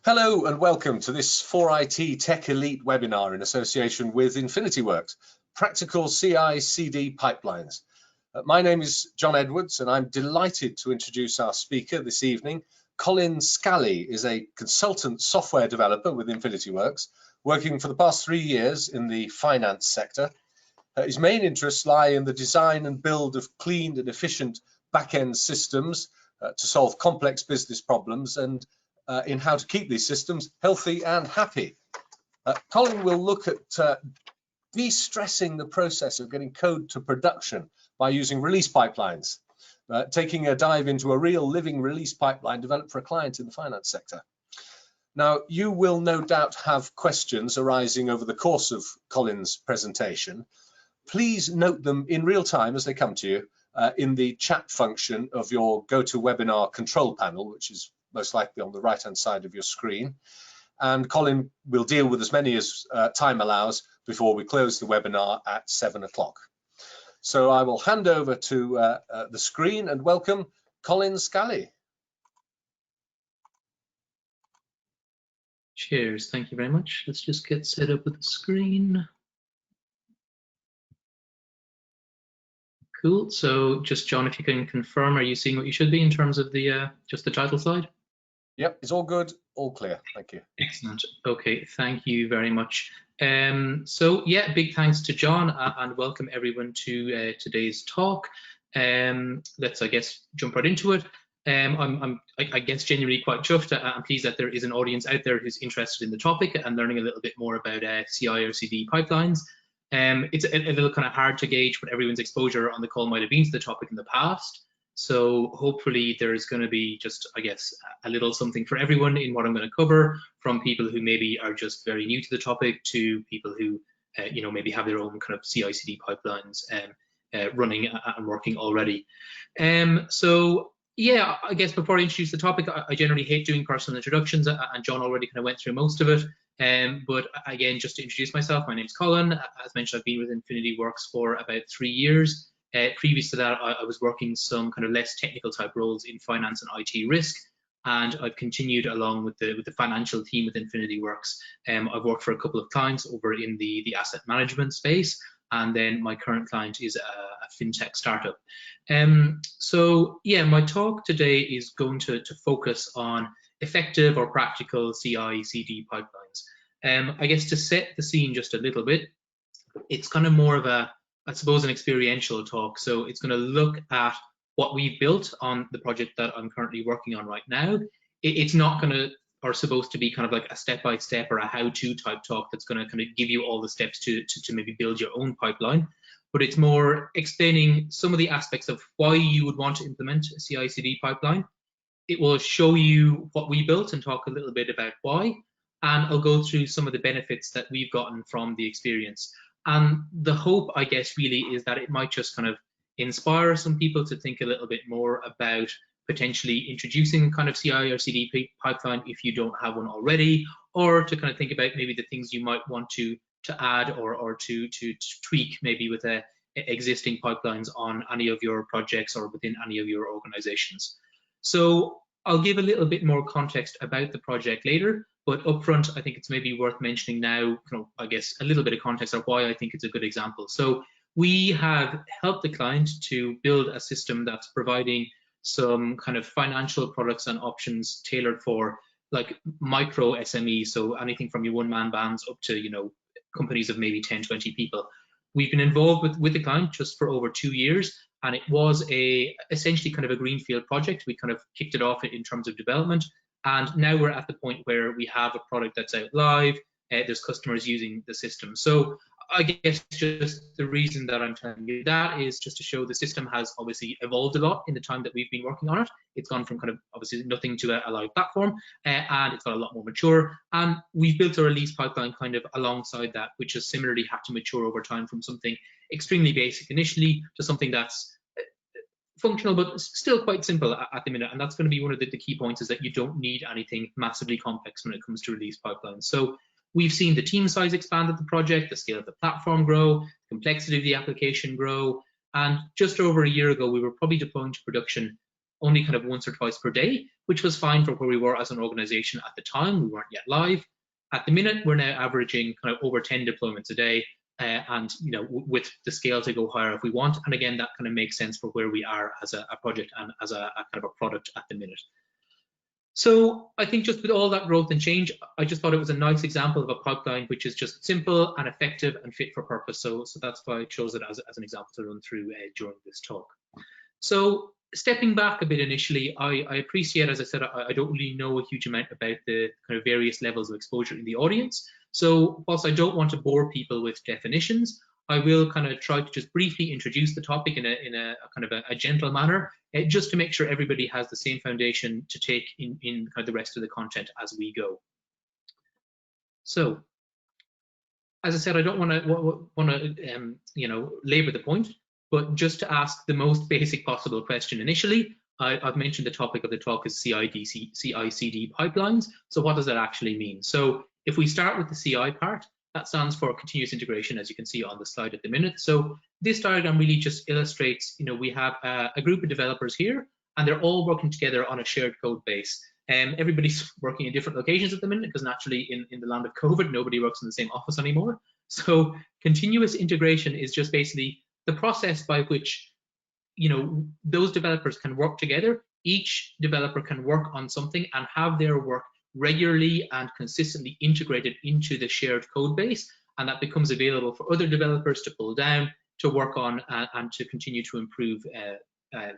Hello and welcome to this 4IT Tech Elite webinar in association with InfinityWorks, Practical CI/CD Pipelines. My name is John Edwards and I'm delighted to introduce our speaker this evening. Colin Scally is a consultant software developer with InfinityWorks, working for the past 3 years in the finance sector. His main interests lie in the design and build of clean and efficient back-end systems to solve complex business problems and in how to keep these systems healthy and happy. Colin will look at de-stressing the process of getting code to production by using release pipelines, taking a dive into a real living release pipeline developed for a client in the finance sector. Now, you will no doubt have questions arising over the course of Colin's presentation. Please note them in real time as they come to you in the chat function of your GoToWebinar control panel, which is most likely on the right-hand side of your screen. And Colin will deal with as many as time allows before we close the webinar at 7 o'clock. So I will hand over to the screen and welcome Colin Scally. Cheers, thank you very much. Let's just get set up with the screen. Cool, so just John, if you can confirm, are you seeing what you should be in terms of the just the title slide? Yep, it's all good, all clear, thank you. Excellent, okay, thank you very much. So yeah, big thanks to John and welcome everyone to today's talk. Let's, I guess, jump right into it. I guess genuinely quite chuffed. I'm pleased that there is an audience out there who's interested in the topic and learning a little bit more about CI or CD pipelines. It's a little kind of hard to gauge what everyone's exposure on the call might have been to the topic in the past. So hopefully there's going to be just, I guess, a little something for everyone in what I'm going to cover, from people who maybe are just very new to the topic to people who, you know, maybe have their own kind of CI/CD pipelines running and working already. So yeah, I guess before I introduce the topic, I generally hate doing personal introductions, and John already kind of went through most of it. But again, just to introduce myself, my name's Colin. As mentioned, I've been with InfinityWorks for about 3 years. Previous to that, I was working some kind of less technical type roles in finance and IT risk, and I've continued along with the financial team with InfinityWorks. I've worked for a couple of clients over in the asset management space, and then my current client is a fintech startup. So yeah, my talk today is going to focus on effective or practical CI/CD pipelines. I guess to set the scene just a little bit, it's kind of more of a, I suppose, an experiential talk. So it's going to look at what we've built on the project that I'm currently working on right now. It's not going to, or supposed to be kind of like a step-by-step or a how-to type talk that's going to kind of give you all the steps to maybe build your own pipeline. But it's more explaining some of the aspects of why you would want to implement a CI/CD pipeline. It will show you what we built and talk a little bit about why. And I'll go through some of the benefits that we've gotten from the experience. And the hope, I guess, really is that it might just kind of inspire some people to think a little bit more about potentially introducing kind of CI or CD pipeline if you don't have one already, or to kind of think about maybe the things you might want to add or to tweak maybe with existing pipelines on any of your projects or within any of your organizations. So I'll give a little bit more context about the project later, but upfront, I think it's maybe worth mentioning now, you know, I guess, a little bit of context of why I think it's a good example. So we have helped the client to build a system that's providing some kind of financial products and options tailored for like micro SMEs, so anything from your one-man bands up to, you know, companies of maybe 10, 20 people. We've been involved with the client just for over 2 years, and it was essentially kind of a greenfield project. We kind of kicked it off in terms of development, and now we're at the point where we have a product that's out live. There's customers using the system. So I guess just the reason that I'm telling you that is just to show the system has obviously evolved a lot in the time that we've been working on it. It's gone from kind of obviously nothing to a live platform, and it's got a lot more mature. And we've built a release pipeline kind of alongside that, which has similarly had to mature over time from something extremely basic initially to something that's functional but still quite simple at the minute. And that's going to be one of the key points, is that you don't need anything massively complex when it comes to release pipelines. So we've seen the team size expand at the project, the scale of the platform grow, the complexity of the application grow, and just over a year ago, we were probably deploying to production only kind of once or twice per day, which was fine for where we were as an organization at the time. We weren't yet live. At the minute, we're now averaging kind of over 10 deployments a day, and with the scale to go higher if we want. And again, that kind of makes sense for where we are as a project and as a kind of a product at the minute. So I think just with all that growth and change, I just thought it was a nice example of a pipeline which is just simple and effective and fit for purpose. So that's why I chose it as an example to run through during this talk. So stepping back a bit initially, I appreciate, as I said, I don't really know a huge amount about the kind of various levels of exposure in the audience. So whilst I don't want to bore people with definitions, I will kind of try to just briefly introduce the topic in a kind of a gentle manner, just to make sure everybody has the same foundation to take in kind of the rest of the content as we go. So, as I said, I don't want to labor the point, but just to ask the most basic possible question initially. I've mentioned the topic of the talk is CI/CD pipelines. So what does that actually mean? So if we start with the CI part, that stands for continuous integration, as you can see on the slide at the minute. So this diagram really just illustrates, we have a group of developers here, and they're all working together on a shared code base. Everybody's working in different locations at the minute, because naturally in the land of COVID, nobody works in the same office anymore. So continuous integration is just basically the process by which those developers can work together. Each developer can work on something and have their work regularly and consistently integrated into the shared code base, and that becomes available for other developers to pull down, to work on, and to continue to improve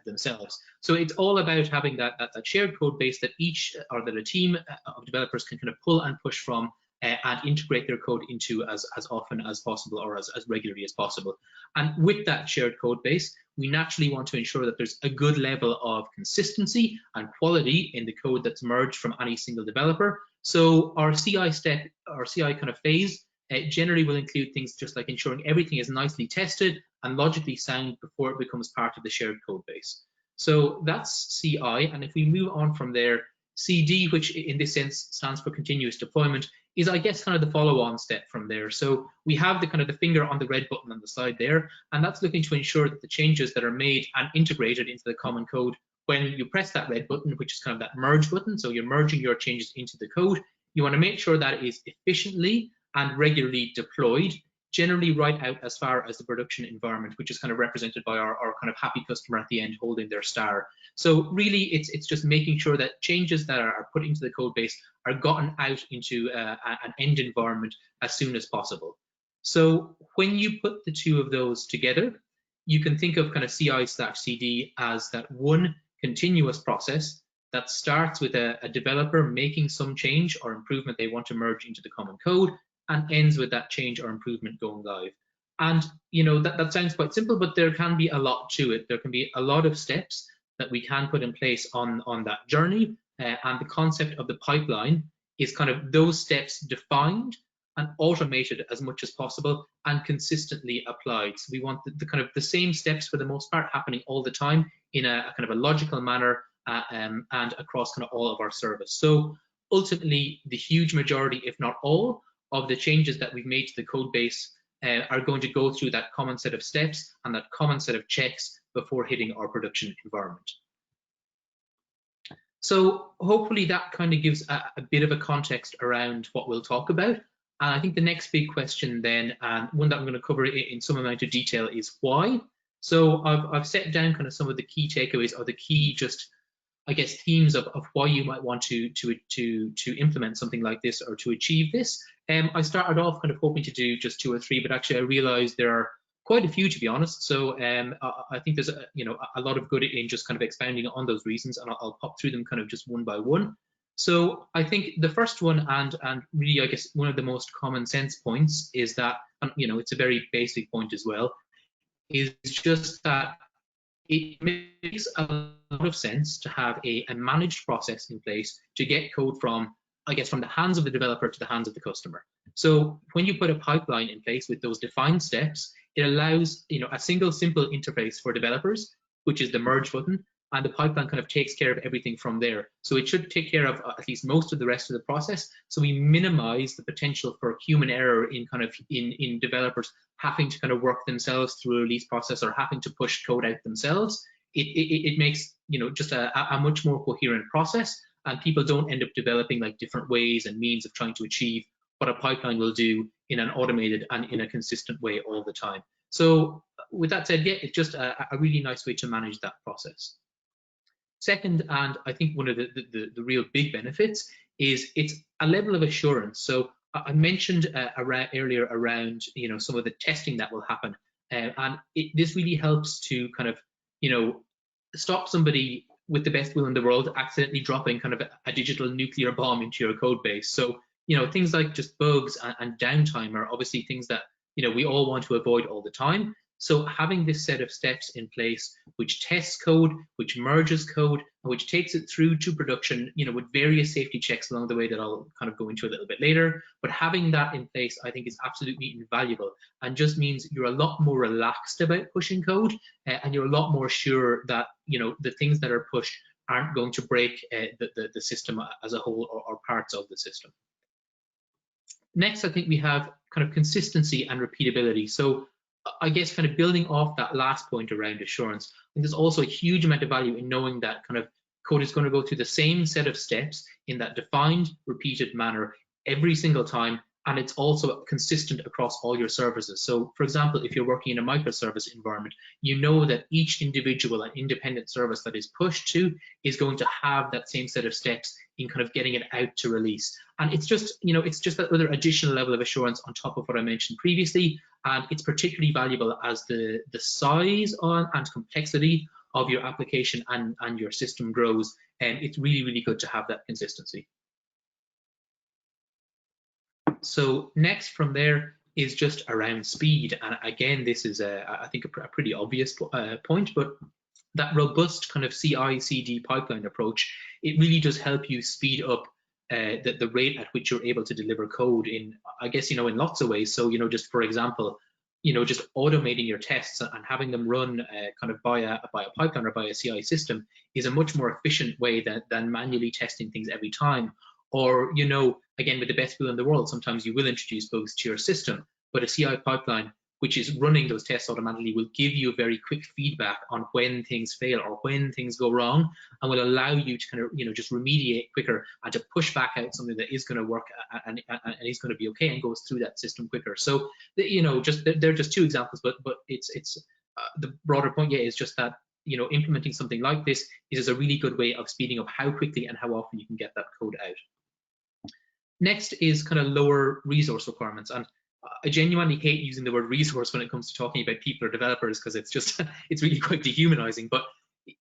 themselves. So it's all about having that shared code base that a team of developers can kind of pull and push from, and integrate their code into as often as possible, or as regularly as possible. And with that shared code base, we naturally want to ensure that there's a good level of consistency and quality in the code that's merged from any single developer. So our CI step, our CI kind of phase, generally will include things just like ensuring everything is nicely tested and logically sound before it becomes part of the shared code base. So that's CI, and if we move on from there, CD, which in this sense stands for continuous deployment, is I guess kind of the follow-on step from there. So we have the kind of the finger on the red button on the side there, and that's looking to ensure that the changes that are made and integrated into the common code, when you press that red button, which is kind of that merge button, so you're merging your changes into the code, you want to make sure that it is efficiently and regularly deployed, generally right out as far as the production environment, which is kind of represented by our kind of happy customer at the end holding their star. So really it's just making sure that changes that are put into the code base are gotten out into an end environment as soon as possible. So when you put the two of those together, you can think of kind of CI/CD as that one continuous process that starts with a developer making some change or improvement they want to merge into the common code, and ends with that change or improvement going live. And that sounds quite simple, but there can be a lot to it. There can be a lot of steps that we can put in place on that journey, and the concept of the pipeline is kind of those steps defined and automated as much as possible and consistently applied. So we want the kind of the same steps for the most part happening all the time in a kind of a logical manner, and across kind of all of our service. So ultimately, the huge majority, if not all, of the changes that we've made to the code base are going to go through that common set of steps and that common set of checks before hitting our production environment. So hopefully that kind of gives a bit of a context around what we'll talk about. And I think the next big question then, and one that I'm going to cover in some amount of detail, is why. So I've set down kind of some of the key takeaways, or the key just, I guess, themes of why you might want to implement something like this or to achieve this. I started off kind of hoping to do just 2 or 3, but actually I realized there are quite a few, to be honest. So I think there's a lot of good in just kind of expounding on those reasons, and I'll pop through them kind of just one by one. So I think the first one, and really I guess one of the most common sense points, is that, it's a very basic point as well, is just that it makes a lot of sense to have a managed process in place to get code from the hands of the developer to the hands of the customer. So when you put a pipeline in place with those defined steps, it allows a single simple interface for developers, which is the merge button, and the pipeline kind of takes care of everything from there. So it should take care of at least most of the rest of the process. So we minimize the potential for human error in developers having to kind of work themselves through a release process or having to push code out themselves. it makes, you know, just a much more coherent process, and people don't end up developing like different ways and means of trying to achieve what a pipeline will do in an automated and in a consistent way all the time. So with that said, yeah, it's just a really nice way to manage that process. Second, and I think one of the real big benefits, is it's a level of assurance. So I mentioned earlier around, you know, some of the testing that will happen, and this really helps to kind of, you know, stop somebody with the best will in the world accidentally dropping kind of a digital nuclear bomb into your code base. So, you know, things like just bugs and downtime are obviously things that, you know, we all want to avoid all the time. So having this set of steps in place, which tests code, which merges code, and which takes it through to production, you know, with various safety checks along the way that I'll kind of go into a little bit later. But having that in place, I think, is absolutely invaluable, and just means you're a lot more relaxed about pushing code, and you're a lot more sure that, you know, the things that are pushed aren't going to break the system as a whole, or parts of the system. Next, I think we have kind of consistency and repeatability. So I guess kind of building off that last point around assurance, I think there's also a huge amount of value in knowing that kind of code is going to go through the same set of steps in that defined, repeated manner every single time, and it's also consistent across all your services. So for example, if you're working in a microservice environment, you know that each individual and independent service that is pushed to is going to have that same set of steps in kind of getting it out to release. And it's just, you know, it's just that other additional level of assurance on top of what I mentioned previously. And it's particularly valuable as the size and complexity of your application and your system grows. And it's really, really good to have that consistency. So next from there is just around speed. And again, this is, I think, a pretty obvious point, but that robust kind of CI/CD pipeline approach, it really does help you speed up the rate at which you're able to deliver code in, I guess, you know, in lots of ways. So, you know, just for example, you know, just automating your tests and having them run kind of by a pipeline or by a CI system is a much more efficient way than manually testing things every time. Or, you know, again, with the best will in the world, sometimes you will introduce bugs to your system, but a CI pipeline which is running those tests automatically will give you very quick feedback on when things fail or when things go wrong, and will allow you to kind of, you know, just remediate quicker and to push back out something that is going to work and is going to be okay and goes through that system quicker. So, you know, just they're just two examples, but it's the broader point, yeah, is just that, you know, implementing something like this is a really good way of speeding up how quickly and how often you can get that code out. Next is kind of lower resource requirements, and I genuinely hate using the word resource when it comes to talking about people or developers, because it's just it's really quite dehumanizing. But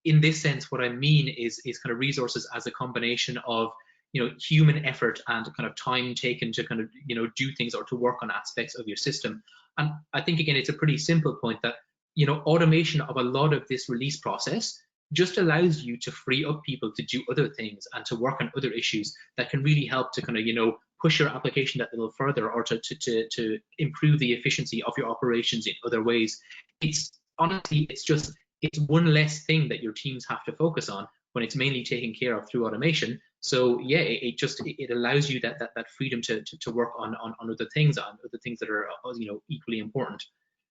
in this sense, what I mean is kind of resources as a combination of, you know, human effort and kind of time taken to kind of, you know, do things or to work on aspects of your system. And I think, again, it's a pretty simple point that, you know, automation of a lot of this release process just allows you to free up people to do other things and to work on other issues that can really help to kind of, you know, push your application that little further, or to improve the efficiency of your operations in other ways. It's honestly, it's one less thing that your teams have to focus on when it's mainly taken care of through automation. So yeah, it allows you that freedom to work on other things, that are, you know, equally important.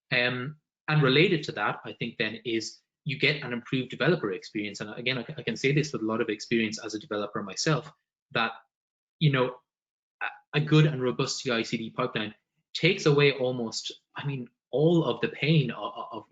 And related to that, I think then is you get an improved developer experience. And again, I can say this with a lot of experience as a developer myself, that, you know, a good and robust CI/CD pipeline takes away almost, I mean, all of the pain of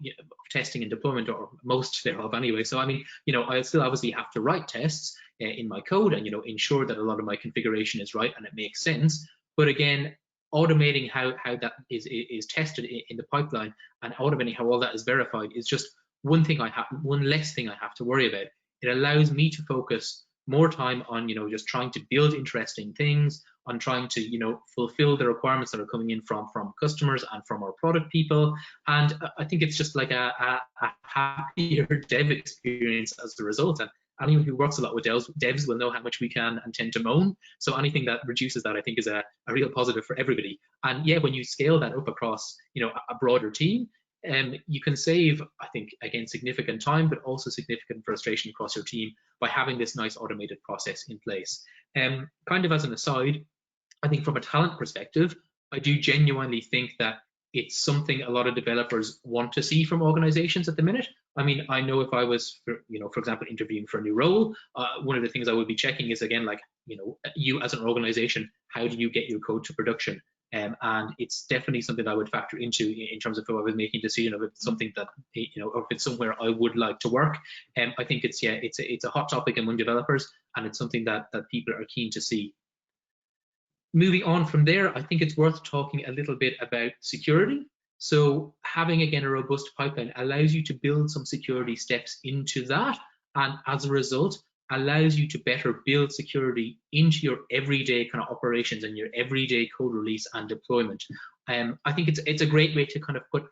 testing and deployment, or most thereof anyway. So I mean, you know, I still obviously have to write tests in my code and, you know, ensure that a lot of my configuration is right and it makes sense. But again, automating how that is tested in the pipeline, and automating how all that is verified, is just one less thing I have to worry about. It allows me to focus more time on, you know, just trying to build interesting things, on trying to, you know, fulfill the requirements that are coming in from customers and from our product people. And I think it's just like a happier dev experience as a result. And anyone who works a lot with devs will know how much we can and tend to moan. So anything that reduces that, I think, is a real positive for everybody. And yeah, when you scale that up across, you know, a broader team, you can save, I think, again, significant time, but also significant frustration across your team by having this nice automated process in place. Kind of as an aside, I think from a talent perspective, I do genuinely think that it's something a lot of developers want to see from organizations at the minute. I mean, I know if I was, for example, interviewing for a new role, one of the things I would be checking is, again, like, you as an organization, how do you get your code to production? And it's definitely something I would factor into in terms of if I was making a decision of if it's something that, or if it's somewhere I would like to work. I think it's a hot topic among developers, and it's something that people are keen to see. Moving on from there, I think it's worth talking a little bit about security. So having, again, a robust pipeline allows you to build some security steps into that, and as a result, allows you to better build security into your everyday kind of operations and your everyday code release and deployment. I think it's a great way to kind of put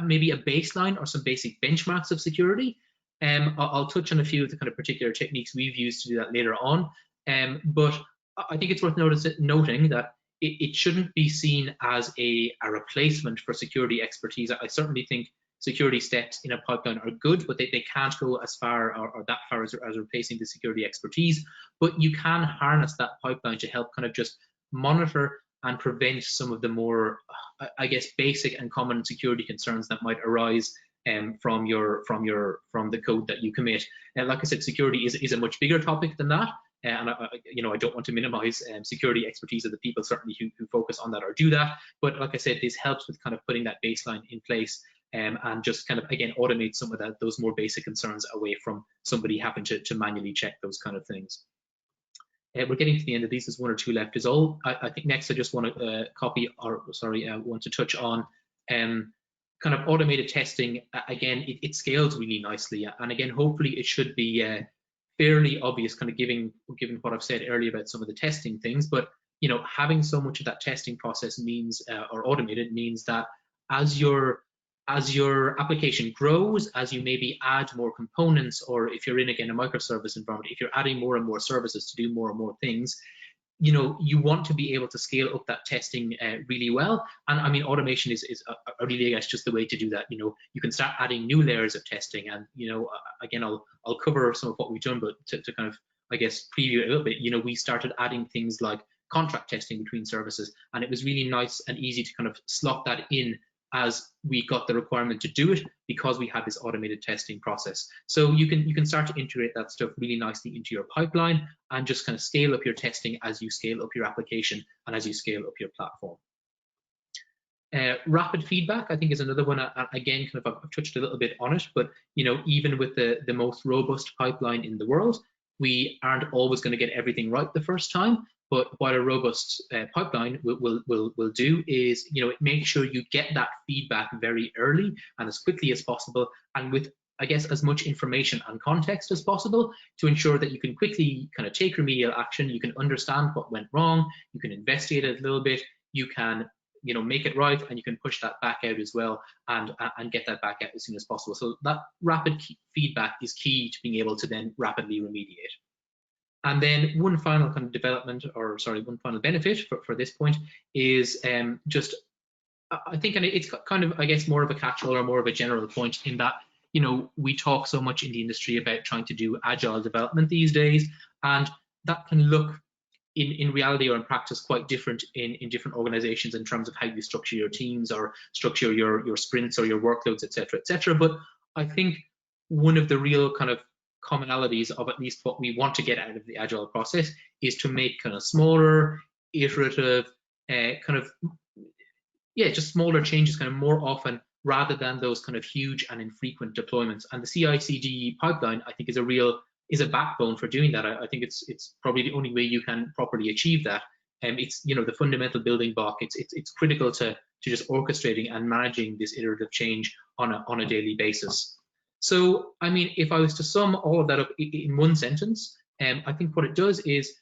maybe a baseline or some basic benchmarks of security. I'll touch on a few of the kind of particular techniques we've used to do that later on. But I think it's worth noting that it shouldn't be seen as a replacement for security expertise. I certainly think security steps in a pipeline are good, but they can't go as far or that far as replacing the security expertise. But you can harness that pipeline to help kind of just monitor and prevent some of the more, I guess, basic and common security concerns that might arise from the code that you commit. And like I said, security is a much bigger topic than that. And I don't want to minimize security expertise of the people certainly who focus on that or do that. But like I said, this helps with kind of putting that baseline in place and just kind of, again, automate some of those more basic concerns away from somebody having to manually check those kind of things. We're getting to the end of these. There's one or two left is all. I think next I just want to want to touch on kind of automated testing. Again, it scales really nicely. And again, hopefully it should be fairly obvious, kind of given what I've said earlier about some of the testing things. But, having so much of that testing process means, or automated, means that as your application grows, as you maybe add more components, or if you're in, again, a microservice environment, if you're adding more and more services to do more and more things, you want to be able to scale up that testing really well. And I mean, automation is really, I guess, just the way to do that. You can start adding new layers of testing, and again, I'll cover some of what we've done, but to kind of, I guess, preview it a little bit. We started adding things like contract testing between services, and it was really nice and easy to kind of slot that in as we got the requirement to do it, because we had this automated testing process. So you can start to integrate that stuff really nicely into your pipeline and just kind of scale up your testing as you scale up your application and as you scale up your platform. Rapid feedback, I think, is another one. Again, kind of I've touched a little bit on it, but even with the most robust pipeline in the world, we aren't always going to get everything right the first time. But what a robust pipeline will do is, make sure you get that feedback very early and as quickly as possible, and with, I guess, as much information and context as possible, to ensure that you can quickly kind of take remedial action. You can understand what went wrong, you can investigate it a little bit, you can make it right, and you can push that back out as well, and get that back out as soon as possible. So that rapid feedback is key to being able to then rapidly remediate. And then one final kind of development, or sorry, one final benefit for this point is just, I think, and it's kind of, I guess, more of a catch-all or more of a general point, in that, we talk so much in the industry about trying to do agile development these days, and that can look in reality or in practice quite different in different organizations in terms of how you structure your teams or structure your sprints or your workloads, etc., etc. But I think one of the real kind of commonalities of at least what we want to get out of the agile process is to make kind of smaller, iterative, just smaller changes kind of more often, rather than those kind of huge and infrequent deployments. And the CI/CD pipeline, I think, is a backbone for doing that. I think it's probably the only way you can properly achieve that. It's the fundamental building block. It's critical to just orchestrating and managing this iterative change on a daily basis. So, I mean, if I was to sum all of that up in one sentence, I think what it does is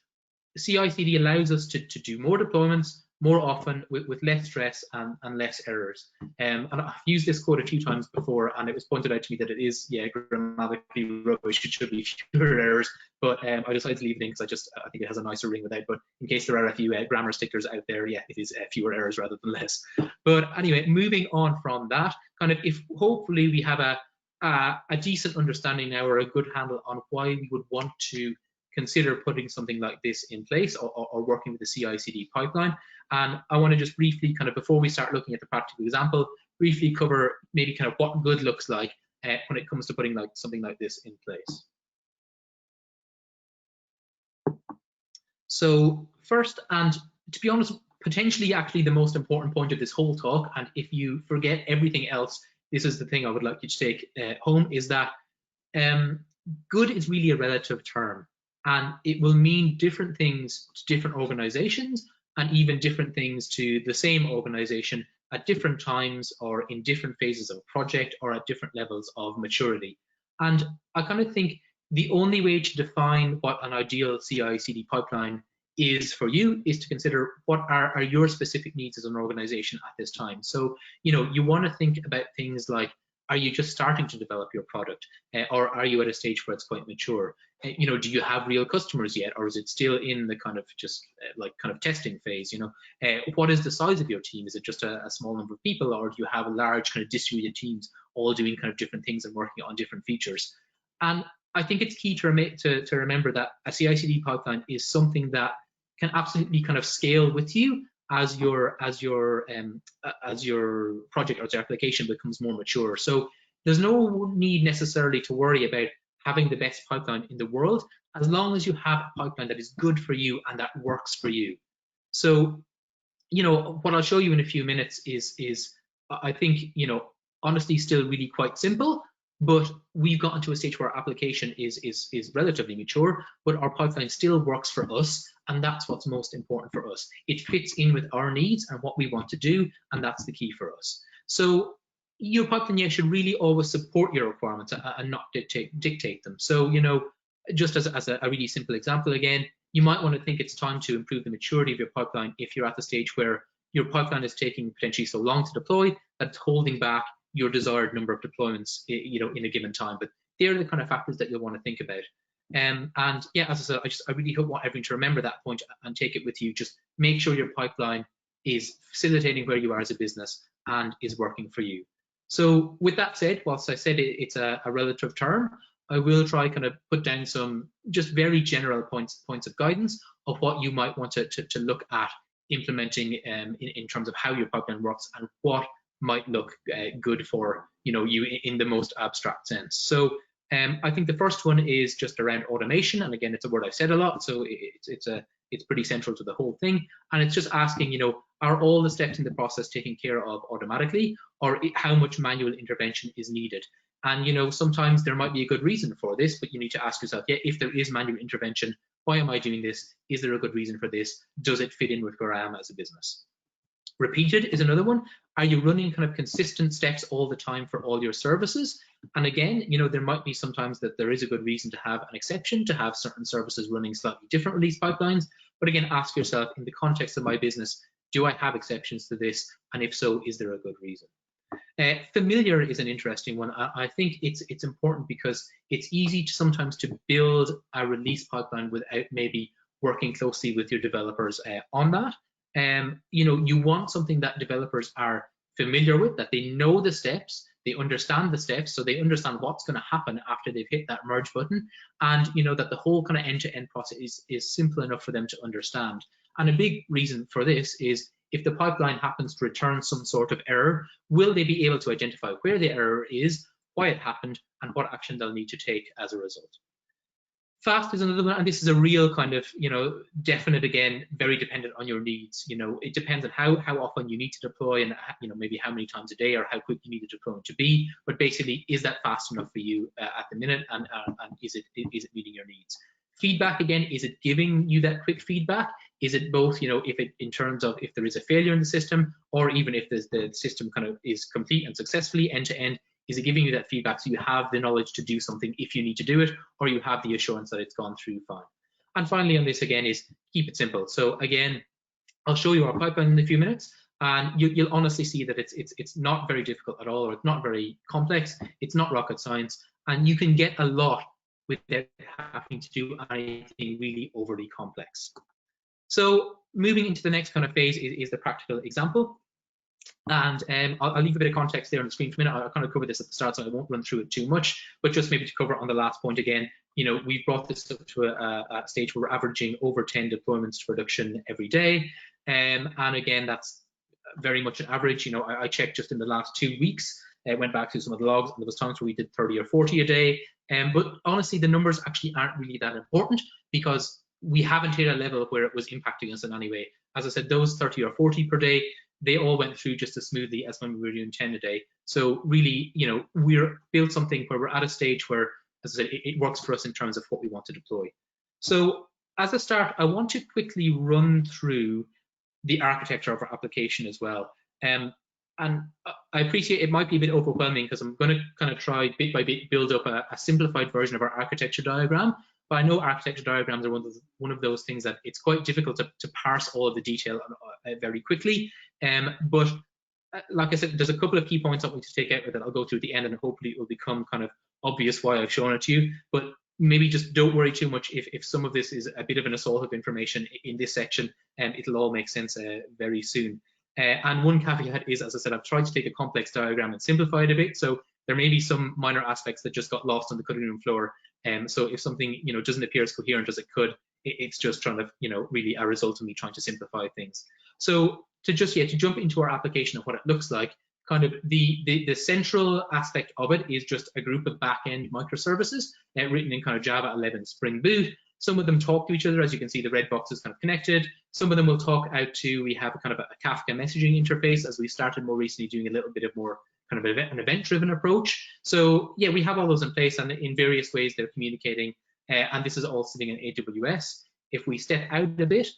CI/CD allows us to do more deployments more often with less stress and less errors. And I've used this quote a few times before, and it was pointed out to me that it is, grammatically rubbish. It should be fewer errors, but I decided to leave it in because I think it has a nicer ring without. But in case there are a few grammar stickers out there, it is fewer errors rather than less. But anyway, moving on from that, kind of, if hopefully we have a decent understanding now, or a good handle on why we would want to consider putting something like this in place, or working with the CI/CD pipeline. And I want to just briefly, kind of before we start looking at the practical example, briefly cover maybe kind of what good looks like, when it comes to putting something like this in place. So first, and to be honest, potentially actually the most important point of this whole talk, and if you forget everything else, this is the thing I would like you to take home, is that good is really a relative term, and it will mean different things to different organizations, and even different things to the same organization at different times or in different phases of a project or at different levels of maturity. And I kind of think the only way to define what an ideal CI/CD pipeline is for you is to consider what are your specific needs as an organization at this time. So, you want to think about things like, are you just starting to develop your product, or are you at a stage where it's quite mature? Do you have real customers yet, or is it still in the kind of just testing phase? What is the size of your team? Is it just a small number of people, or do you have large kind of distributed teams all doing kind of different things and working on different features? And I think it's key to remember that a CI/CD pipeline is something that can absolutely kind of scale with you as your project or your application becomes more mature. So there's no need necessarily to worry about having the best pipeline in the world, as long as you have a pipeline that is good for you and that works for you. So, what I'll show you in a few minutes is I think, honestly still really quite simple, but we've gotten to a stage where our application is relatively mature, but our pipeline still works for us, and that's what's most important for us. It fits in with our needs and what we want to do, and that's the key for us. So your pipeline should really always support your requirements and not dictate them. So, just as a really simple example again, you might want to think it's time to improve the maturity of your pipeline if you're at the stage where your pipeline is taking potentially so long to deploy that it's holding back your desired number of deployments, in a given time. But they're the kind of factors that you'll want to think about. And yeah, as I said, I really want everyone to remember that point and take it with you. Just make sure your pipeline is facilitating where you are as a business and is working for you. So with that said, whilst I said it's a relative term, I will try kind of put down some just very general points of guidance of what you might want to look at implementing in terms of how your pipeline works and what might look good for you in the most abstract sense. So I think the first one is just around automation, and again, it's a word I've said a lot, so it's pretty central to the whole thing. And it's just asking, are all the steps in the process taken care of automatically, or how much manual intervention is needed? And sometimes there might be a good reason for this, but you need to ask yourself, yeah, if there is manual intervention, why am I doing this? Is there a good reason for this? Does it fit in with where I am as a business? Repeated is another one. Are you running kind of consistent steps all the time for all your services? And again, there might be sometimes that there is a good reason to have an exception, to have certain services running slightly different release pipelines. But again, ask yourself, in the context of my business, do I have exceptions to this? And if so, is there a good reason? Familiar is an interesting one. I think it's important because it's easy sometimes to build a release pipeline without maybe working closely with your developers on that. You want something that developers are familiar with, that they know the steps, they understand the steps, so they understand what's going to happen after they've hit that merge button, and that the whole kind of end-to-end process is simple enough for them to understand. And a big reason for this is if the pipeline happens to return some sort of error, will they be able to identify where the error is, why it happened, and what action they'll need to take as a result? Fast is another one, and this is a real kind of, definite, again, very dependent on your needs. It depends on how often you need to deploy and, maybe how many times a day or how quick you need the deployment to be. But basically, is that fast enough for you at the minute, and is it meeting your needs? Feedback, again, is it giving you that quick feedback? Is it both, in terms of if there is a failure in the system, or even if the system kind of is complete and successfully end to end, is it giving you that feedback so you have the knowledge to do something if you need to do it, or you have the assurance that it's gone through fine? And finally on this, again, is keep it simple. So again, I'll show you our pipeline in a few minutes, and you'll honestly see that it's not very difficult at all, or it's not very complex. It's not rocket science, and you can get a lot without having to do anything really overly complex. So moving into the next kind of phase is the practical example. And I'll leave a bit of context there on the screen for a minute. I'll kind of cover this at the start, so I won't run through it too much, but just maybe to cover on the last point again, we've brought this up to a stage where we're averaging over 10 deployments to production every day. And again, that's very much an average. I checked just in the last 2 weeks, went back to some of the logs, and there was times where we did 30 or 40 a day. But honestly, the numbers actually aren't really that important because we haven't hit a level where it was impacting us in any way. As I said, those 30 or 40 per day, they all went through just as smoothly as when we were doing 10 a day. So really, we're built something where we're at a stage where, as I said, it works for us in terms of what we want to deploy. So as a start, I want to quickly run through the architecture of our application as well. And I appreciate it might be a bit overwhelming because I'm going to kind of try bit by bit build up a simplified version of our architecture diagram. But I know architecture diagrams are one of those things that it's quite difficult to parse all of the detail very quickly. But like I said, there's a couple of key points I want you to take out with it. I'll go through at the end, and hopefully it will become kind of obvious why I've shown it to you. But maybe just don't worry too much if some of this is a bit of an assault of information in this section, and it'll all make sense very soon. And one caveat is, as I said, I've tried to take a complex diagram and simplify it a bit. So there may be some minor aspects that just got lost on the cutting room floor. So if something doesn't appear as coherent as it could, it's just trying to really a result of me trying to simplify things. So to jump into our application of what it looks like, kind of the central aspect of it is just a group of back-end microservices written in kind of Java 11 Spring Boot. Some of them talk to each other. As you can see, the red box is kind of connected. Some of them will talk out to, we have a kind of a Kafka messaging interface, as we started more recently doing a little bit of more kind of an event-driven approach. So yeah, we have all those in place, and in various ways they're communicating, and this is all sitting in AWS. If we step out a bit,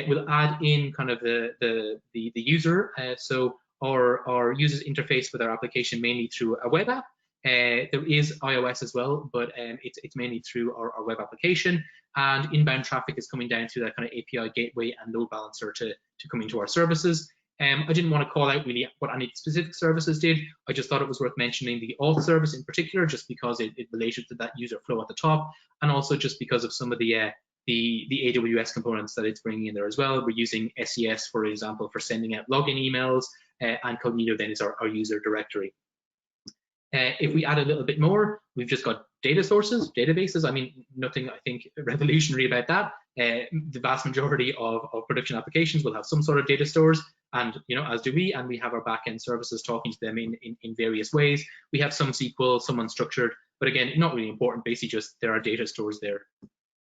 we'll add in kind of the user. So our user's interface with our application mainly through a web app. There is iOS as well, but it's mainly through our web application, and inbound traffic is coming down through that kind of API gateway and load balancer to come into our services. I didn't want to call out really what any specific services did. I just thought it was worth mentioning the auth service in particular, just because it related to that user flow at the top, and also just because of some of the AWS components that it's bringing in there as well. We're using SES, for example, for sending out login emails, and Cognito then is our user directory. If we add a little bit more, we've just got data sources, databases. I mean, nothing, I think, revolutionary about that. The vast majority of production applications will have some sort of data stores, and as do we, and we have our backend services talking to them in various ways. We have some SQL, some unstructured, but again, not really important. Basically, just there are data stores there.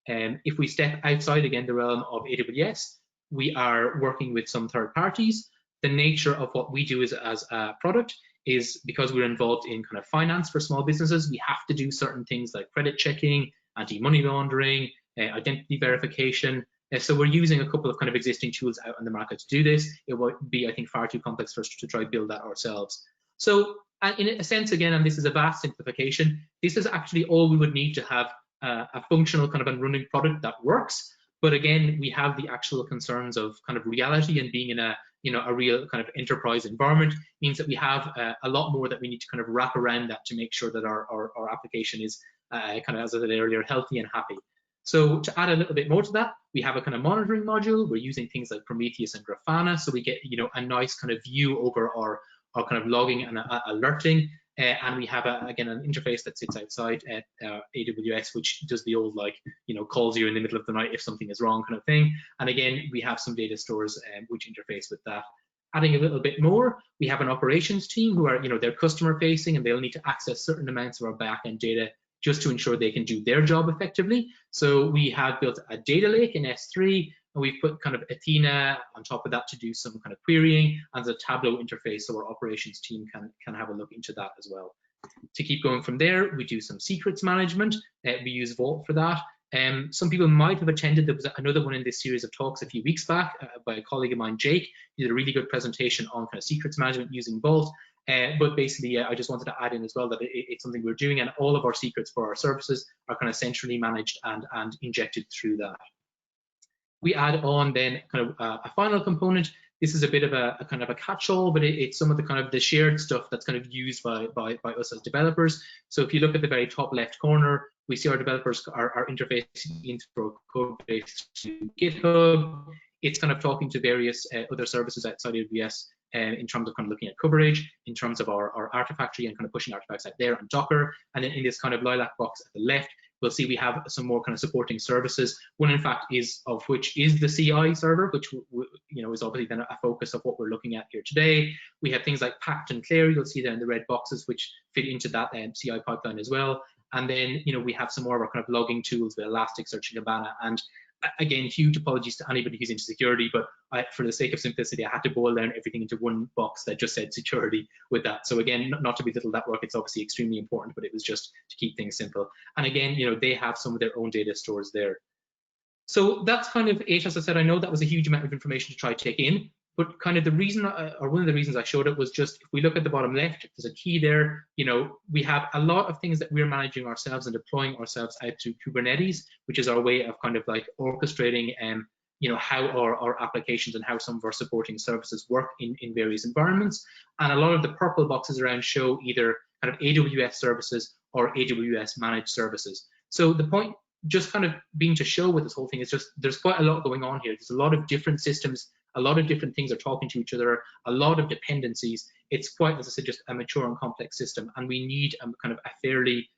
If we step outside, again, the realm of AWS, we are working with some third parties. The nature of what we do as a product is, because we're involved in kind of finance for small businesses, we have to do certain things like credit checking, anti-money laundering, identity verification. So we're using a couple of kind of existing tools out on the market to do this. It would be, I think, far too complex for us to try to build that ourselves. So in a sense, again, and this is a vast simplification, this is actually all we would need to have a functional kind of a running product that works. But again, we have the actual concerns of kind of reality, and being in a real kind of enterprise environment means that we have a lot more that we need to kind of wrap around that to make sure that our application is kind of, as I said earlier, healthy and happy. So to add a little bit more to that, we have a kind of monitoring module. We're using things like Prometheus and Grafana, so we get a nice kind of view over our kind of logging and alerting. And we have again an interface that sits outside AWS, which does the old calls you in the middle of the night if something is wrong kind of thing. And again, we have some data stores which interface with that. Adding a little bit more, we have an operations team who are they're customer facing, and they'll need to access certain amounts of our backend data just to ensure they can do their job effectively. So we have built a data lake in S3, and we've put kind of Athena on top of that to do some kind of querying, and the Tableau interface, so our operations team can have a look into that as well. To keep going from there, we do some secrets management. We use Vault for that. Some people might have attended, there was another one in this series of talks a few weeks back by a colleague of mine, Jake. He did a really good presentation on kind of secrets management using Vault. But basically, I just wanted to add in as well that it's something we're doing, and all of our secrets for our services are kind of centrally managed and injected through that. We add on then kind of a final component. This is a bit of a kind of a catch-all, but it's some of the kind of the shared stuff that's kind of used by us as developers. So if you look at the very top left corner, we see our developers are interfacing into our code base to GitHub. It's kind of talking to various other services outside of AWS in terms of kind of looking at coverage, in terms of our Artifactory and kind of pushing artifacts out there on Docker. And then in this kind of lilac box at the left, we'll see we have some more kind of supporting services. One, in fact, is the CI server, which is obviously then a focus of what we're looking at here today. We have things like packed and clear. You'll see there in the red boxes, which fit into that CI pipeline as well. And then we have some more of our kind of logging tools with Elasticsearch and Kibana. And again, huge apologies to anybody who's into security, but for the sake of simplicity, I had to boil down everything into one box that just said security with that. So again, not to belittle that work, it's obviously extremely important, but it was just to keep things simple. And again, they have some of their own data stores there. So that's kind of it. As I said, I know that was a huge amount of information to try to take in, but kind of the reason, or one of the reasons I showed it was just, if we look at the bottom left, there's a key there. We have a lot of things that we're managing ourselves and deploying ourselves out to Kubernetes, which is our way of kind of like orchestrating how our applications and how some of our supporting services work in various environments. And a lot of the purple boxes around show either kind of AWS services or AWS managed services. So the point just kind of being to show with this whole thing is just there's quite a lot going on here. There's a lot of different systems, a lot of different things are talking to each other, a lot of dependencies. It's quite, as I said, just a mature and complex system, and we need kind of a fairly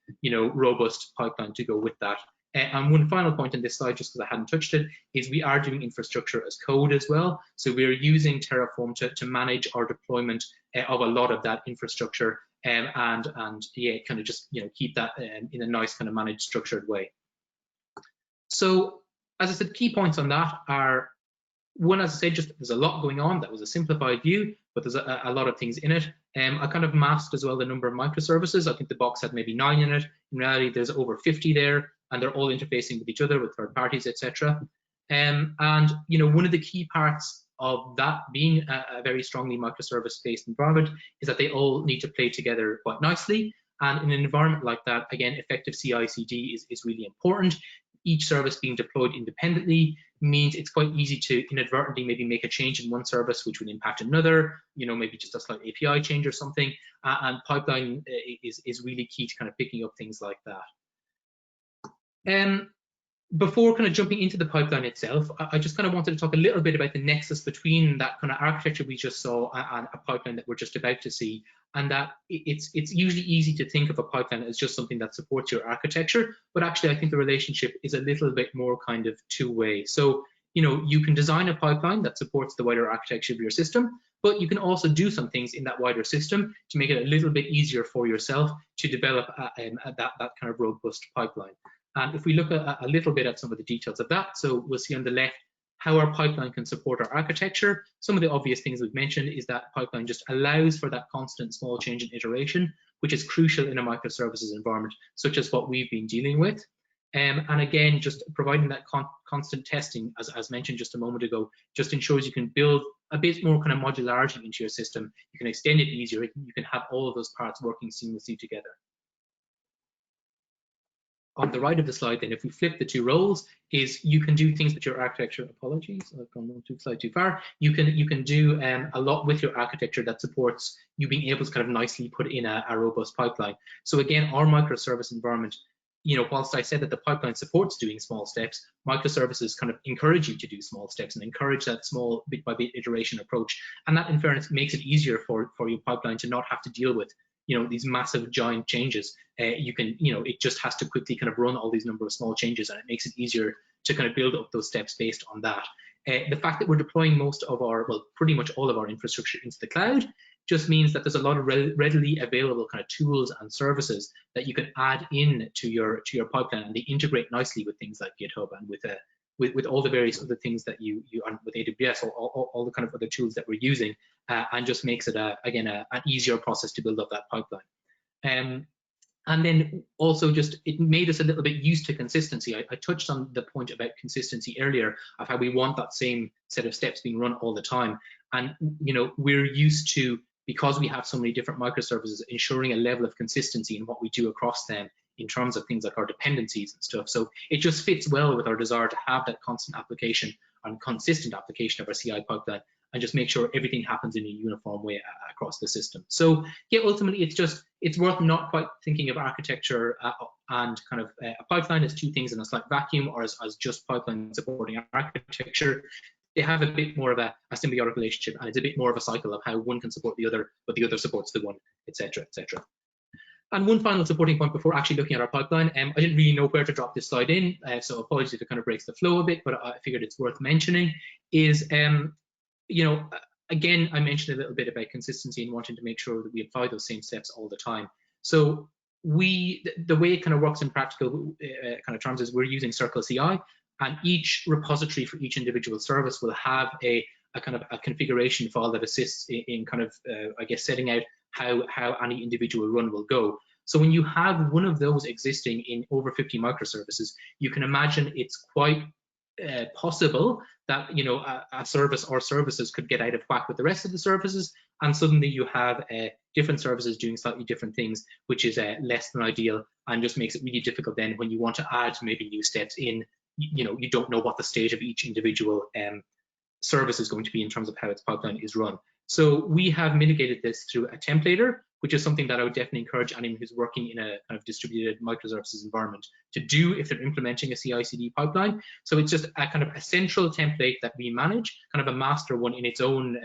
robust pipeline to go with that. And one final point in this slide, just because I hadn't touched it, is we are doing infrastructure as code as well. So we're using Terraform to manage our deployment of a lot of that infrastructure, and yeah, kind of just keep that in a nice kind of managed, structured way. So as I said, key points on that are, one, as I said, just there's a lot going on. That was a simplified view, but there's a lot of things in it. I kind of masked as well the number of microservices. I think the box had maybe 9 in it. In reality, there's over 50 there, and they're all interfacing with each other, with third parties, etc. And one of the key parts of that being a very strongly microservice-based environment is that they all need to play together quite nicely. And in an environment like that, again, effective CI/CD is really important. Each service being deployed independently means it's quite easy to inadvertently maybe make a change in one service which would impact another, maybe just a slight API change or something, and pipeline is really key to kind of picking up things like that. Before kind of jumping into the pipeline itself, I just kind of wanted to talk a little bit about the nexus between that kind of architecture we just saw and a pipeline that we're just about to see, and that it's usually easy to think of a pipeline as just something that supports your architecture, but actually I think the relationship is a little bit more kind of two-way. So, you can design a pipeline that supports the wider architecture of your system, but you can also do some things in that wider system to make it a little bit easier for yourself to develop that kind of robust pipeline. And if we look a little bit at some of the details of that, so we'll see on the left how our pipeline can support our architecture. Some of the obvious things we've mentioned is that pipeline just allows for that constant small change in iteration, which is crucial in a microservices environment, such as what we've been dealing with. And again, just providing that constant testing, as mentioned just a moment ago, just ensures you can build a bit more kind of modularity into your system. You can extend it easier. You can have all of those parts working seamlessly together. On the right of the slide, then, if we flip the two roles, is you can do things with your architecture. Apologies, I've gone one slide too far. You can do a lot with your architecture that supports you being able to kind of nicely put in a robust pipeline. So again, our microservice environment, whilst I said that the pipeline supports doing small steps, microservices kind of encourage you to do small steps and encourage that small bit by bit iteration approach. And that, in fairness, makes it easier for your pipeline to not have to deal with these massive giant changes. It just has to quickly kind of run all these number of small changes, and it makes it easier to kind of build up those steps based on that. The fact that we're deploying most of our, well, pretty much all of our infrastructure into the cloud just means that there's a lot of readily available kind of tools and services that you can add in to your pipeline, and they integrate nicely with things like GitHub and with all the various other things that you with AWS, or all the kind of other tools that we're using, and just makes it again an easier process to build up that pipeline. And then also just it made us a little bit used to consistency. I touched on the point about consistency earlier, of how we want that same set of steps being run all the time. And we're used to, because we have so many different microservices, ensuring a level of consistency in what we do across them in terms of things like our dependencies and stuff. So it just fits well with our desire to have that constant application and consistent application of our CI pipeline, and just make sure everything happens in a uniform way across the system. So yeah, ultimately it's worth not quite thinking of architecture and kind of a pipeline as two things in a slight vacuum, or as just pipeline supporting architecture. They have a bit more of a symbiotic relationship, and it's a bit more of a cycle of how one can support the other, but the other supports the one, etc., etc. And one final supporting point before actually looking at our pipeline, I didn't really know where to drop this slide in, so apologies if it kind of breaks the flow a bit, but I figured it's worth mentioning, is, you know, again, I mentioned a little bit about consistency and wanting to make sure that we apply those same steps all the time. So the way it kind of works in practical kind of terms is we're using Circle CI, and each repository for each individual service will have a kind of a configuration file that assists in kind of, I guess, setting out how any individual run will go. So when you have one of those existing in over 50 microservices, you can imagine it's quite possible that, you know, a service or services could get out of whack with the rest of the services, and suddenly you have different services doing slightly different things, which is less than ideal, and just makes it really difficult then when you want to add maybe new steps in. You know, you don't know what the state of each individual service is going to be in terms of how its pipeline is run. So we have mitigated this through a templater, which is something that I would definitely encourage anyone who's working in a kind of distributed microservices environment to do if they're implementing a CI/CD pipeline. So it's just a kind of a central template that we manage, kind of a master one in its own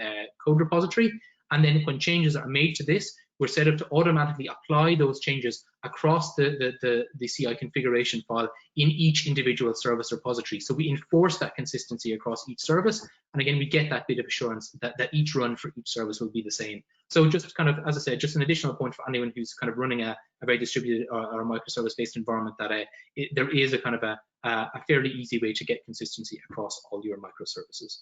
code repository. And then when changes are made to this, we're set up to automatically apply those changes across the CI configuration file in each individual service repository. So we enforce that consistency across each service. And again, we get that bit of assurance that each run for each service will be the same. So just kind of, as I said, just an additional point for anyone who's kind of running a very distributed or microservice-based environment, that there is a kind of a fairly easy way to get consistency across all your microservices.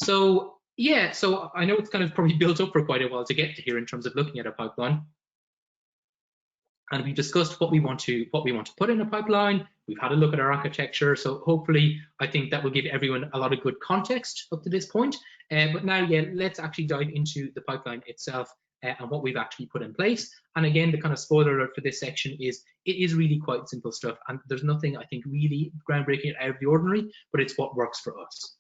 So yeah, so I know it's kind of probably built up for quite a while to get to here in terms of looking at a pipeline. And we discussed what we want to put in a pipeline. We've had a look at our architecture. So hopefully, I think that will give everyone a lot of good context up to this point. But now, yeah, let's actually dive into the pipeline itself and what we've actually put in place. And again, the kind of spoiler alert for this section is it is really quite simple stuff. And there's nothing, I think, really groundbreaking out of the ordinary, but it's what works for us.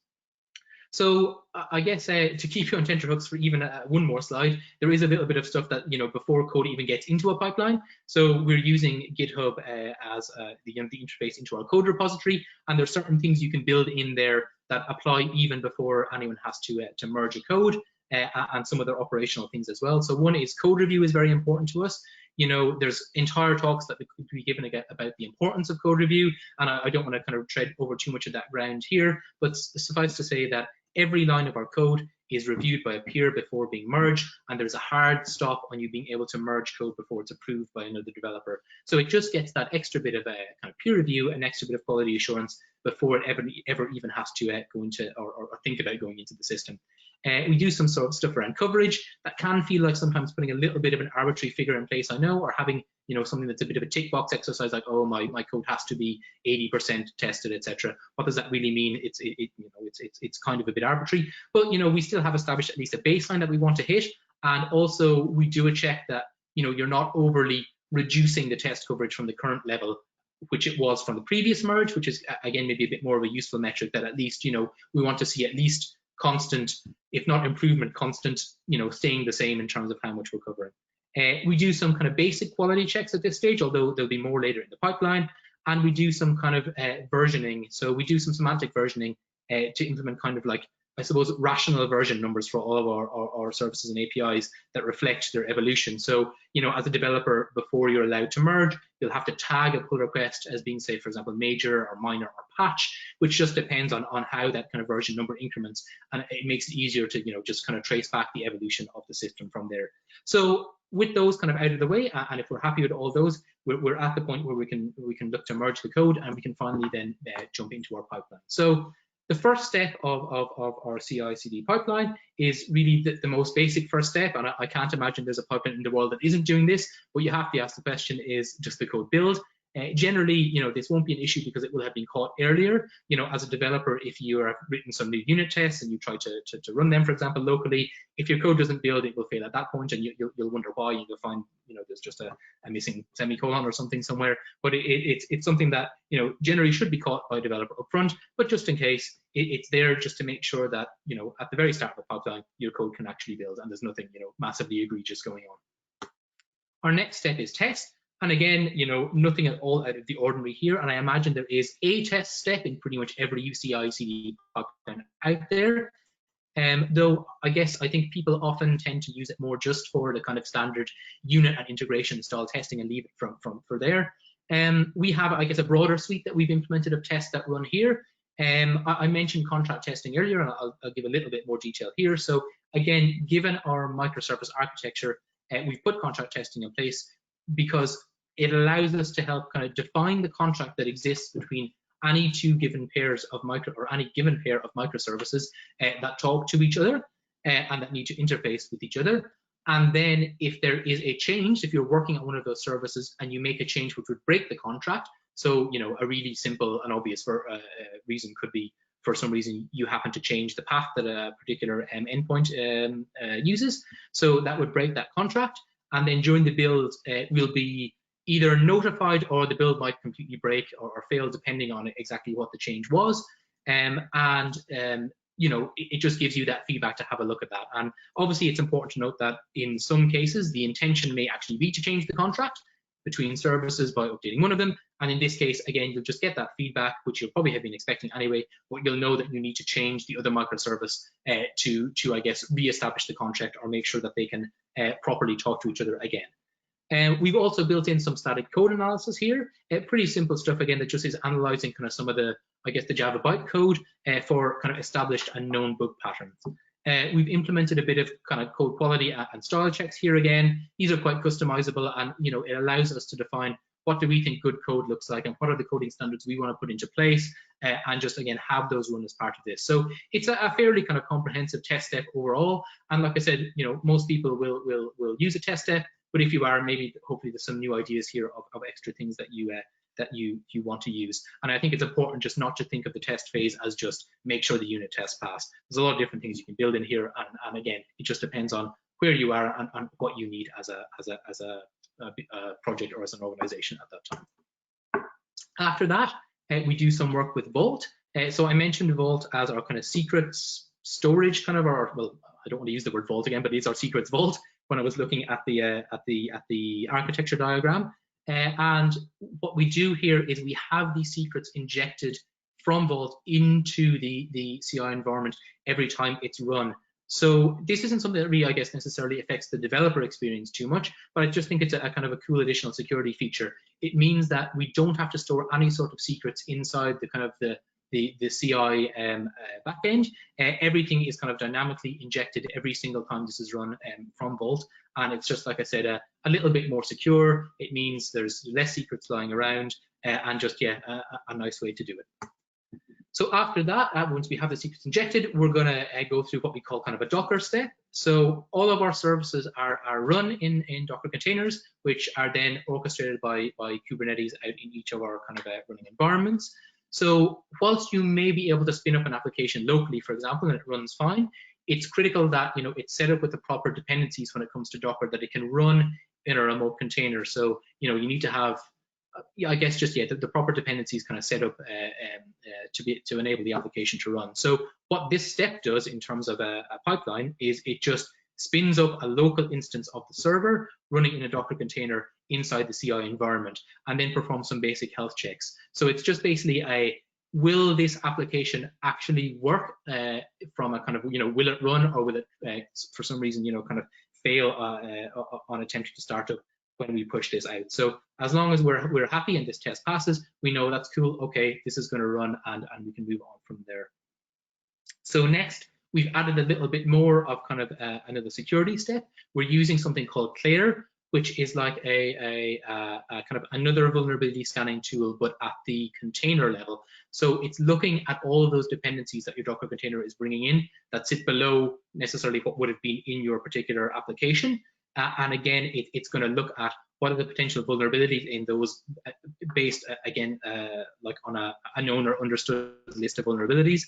So I guess to keep you on tenterhooks for even one more slide, there is a little bit of stuff that, you know, before code even gets into a pipeline. So we're using GitHub as the interface into our code repository, and there's certain things you can build in there that apply even before anyone has to merge a code, and some other operational things as well. So one is code review is very important to us. You know, there's entire talks that could be given about the importance of code review, and I don't want to kind of tread over too much of that ground here, but suffice to say that every line of our code is reviewed by a peer before being merged, and there's a hard stop on you being able to merge code before it's approved by another developer. So it just gets that extra bit of kind of peer review, an extra bit of quality assurance before it ever even has to go into or think about going into the system. We do some sort of stuff around coverage that can feel like sometimes putting a little bit of an arbitrary figure in place, I know, or having, you know, something that's a bit of a tick box exercise, like, oh, my code has to be 80% tested, etc. What does that really mean? It's kind of a bit arbitrary, but, you know, we still have established at least a baseline that we want to hit, and also we do a check that, you know, you're not overly reducing the test coverage from the current level, which it was from the previous merge, which is again maybe a bit more of a useful metric, that at least, you know, we want to see at least constant, if not improvement, constant, you know, staying the same in terms of how much we're covering. We do some kind of basic quality checks at this stage, although there'll be more later in the pipeline, and we do some kind of versioning. So we do some semantic versioning to implement kind of like, I suppose, rational version numbers for all of our services and APIs that reflect their evolution. So, you know, as a developer, before you're allowed to merge, you'll have to tag a pull request as being, say, for example, major or minor or patch, which just depends on how that kind of version number increments. And it makes it easier to, you know, just kind of trace back the evolution of the system from there. So with those kind of out of the way, and if we're happy with all those, we're at the point where we can look to merge the code, and we can finally then jump into our pipeline. So the first step of our CI/CD pipeline is really the most basic first step, and I can't imagine there's a pipeline in the world that isn't doing this, but you have to ask the question, is just the code build? Generally, you know, this won't be an issue because it will have been caught earlier. You know, as a developer, if you have written some new unit tests and you try to run them, for example, locally, if your code doesn't build, it will fail at that point, and you'll wonder why, and you'll find, you know, there's just a missing semicolon or something somewhere. But it's something that, you know, generally should be caught by a developer upfront, but just in case, it's there just to make sure that, you know, at the very start of the pipeline, your code can actually build, and there's nothing, you know, massively egregious going on. Our next step is test. And again, you know, nothing at all out of the ordinary here. And I imagine there is a test step in pretty much every CI/CD pipeline out there. Though I think people often tend to use it more just for the kind of standard unit and integration style testing and leave it for there. We have, I guess, a broader suite that we've implemented of tests that run here. I mentioned contract testing earlier, and I'll give a little bit more detail here. So again, given our microservice architecture, we've put contract testing in place because it allows us to help kind of define the contract that exists between any two given pairs of any given pair of microservices that talk to each other and that need to interface with each other. And then if there is a change, if you're working on one of those services and you make a change which would break the contract, so a really simple and obvious reason could be, for some reason you happen to change the path that a particular endpoint uses, so that would break that contract. And then during the build, we'll be either notified, or the build might completely break or fail, depending on exactly what the change was. It just gives you that feedback to have a look at that. And obviously it's important to note that in some cases the intention may actually be to change the contract between services by updating one of them, and in this case, again, you'll just get that feedback, which you'll probably have been expecting anyway, but you'll know that you need to change the other microservice to I guess re-establish the contract or make sure that they can properly talk to each other again. We've also built in some static code analysis here. Pretty simple stuff, again, that just is analyzing kind of some of the, I guess, the Java bytecode for kind of established and known bug patterns. We've implemented a bit of kind of code quality and style checks here again. These are quite customizable, and it allows us to define what do we think good code looks like and what are the coding standards we want to put into place, and just again have those run as part of this. So it's a fairly kind of comprehensive test step overall. And like I said, most people will use a test step, but if you are, maybe hopefully there's some new ideas here of extra things that you want to use. And I think it's important just not to think of the test phase as just make sure the unit tests pass. There's a lot of different things you can build in here, and again, it just depends on where you are and what you need as a project or as an organization at that time. After that, we do some work with Vault. So I mentioned Vault as our kind of secrets storage kind of, well, I don't want to use the word Vault again, but it's our secrets Vault when I was looking at the architecture diagram. And what we do here is we have these secrets injected from Vault into the CI environment every time it's run. So this isn't something that really, I guess, necessarily affects the developer experience too much, but I just think it's a kind of a cool additional security feature. It means that we don't have to store any sort of secrets inside the kind of the CI backend. Everything is kind of dynamically injected every single time this is run from Vault, and it's just, like I said, a little bit more secure. It means there's less secrets lying around, and just a nice way to do it. So after that, once we have the secrets injected, we're going to go through what we call kind of a Docker step. So all of our services are run in Docker containers, which are then orchestrated by Kubernetes out in each of our kind of running environments. So whilst you may be able to spin up an application locally, for example, and it runs fine, it's critical that it's set up with the proper dependencies when it comes to Docker, that it can run in a remote container. So you need to have, I guess, just the proper dependencies kind of set up to enable the application to run. So what this step does in terms of a pipeline is it just spins up a local instance of the server running in a Docker container inside the CI environment, and then perform some basic health checks. So it's just basically will this application actually work from a kind of, will it run, or will it for some reason, kind of fail on attempting to start up when we push this out. So as long as we're happy and this test passes, we know that's cool. Okay, this is going to run, and we can move on from there. So next, we've added a little bit more of kind of another security step. We're using something called Claire, which is like a kind of another vulnerability scanning tool, but at the container level. So it's looking at all of those dependencies that your Docker container is bringing in that sit below necessarily what would have been in your particular application. And again, it's going to look at what are the potential vulnerabilities in those based, again, like on a known or understood list of vulnerabilities.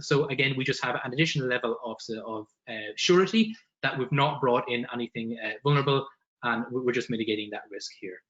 So again, we just have an additional level of surety that we've not brought in anything vulnerable, and we're just mitigating that risk here.